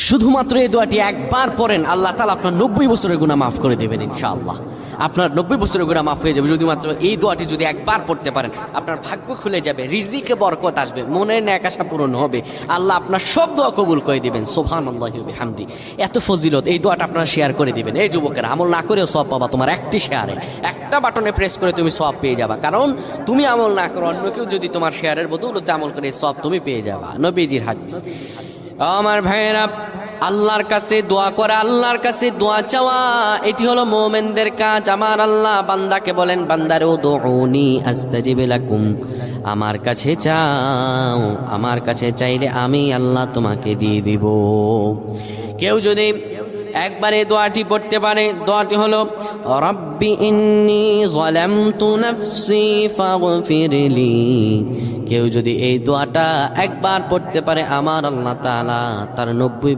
শুধুমাত্র এই দোয়াটি একবার পড়েন, আল্লাহ তাআলা আপনার 90 বছরের গুনাহ মাফ করে দেবেন ইনশাআল্লাহ। আপনার 90 বছরের গুনাহ মাফ হয়ে যাবে শুধুমাত্র এই দোয়াটি যদি একবার পড়তে পারেন। আপনার ভাগ্য খুলে যাবে, রিজিকে বরকত আসবে, মনের ন্যাক আশা পূরণ হবে, আল্লাহ আপনার সব দোয়া কবুল করে দিবেন। সুবহানাল্লাহি ওয়া বিহামদি। এত ফজিলত, এই দোয়াটা আপনারা শেয়ার করে দিবেন। এই যুবকেরা, আমল না করেও সওয়াব পাবা। তোমার একটি শেয়ারে, একটা বাটনে প্রেস করে তুমি সওয়াব পেয়ে যাবা। কারণ তুমি আমল না করো, অন্য কেউ যদি তোমার শেয়ারের বদৌলতে আমল করে সওয়াব তুমি পেয়ে যাবা। নবীজির হাদিস। আমার ভাইয়েরা, আল্লাহর কাছে দোয়া করা, আল্লাহর কাছে দোয়া চাওয়া, এটি হলো মুমিনদের কাজ। আমার আল্লাহ বান্দাকে বলেন, বান্দারে উদউনি আস্তাজিব লাকুম, আমার কাছে চাও, আমার কাছে চাইলে আমি আল্লাহ তোমাকে দিয়ে দিব। কেউ যদি একবারে দোয়াটি পড়তে পারে, দোয়াটি হলো রব্বি ইন্নী যালামতু নাফসি ফাগফিরলি। কেউ যদি এই দোয়াটা একবার পড়তে পারে, আমার আল্লাহ তাআলা তার 90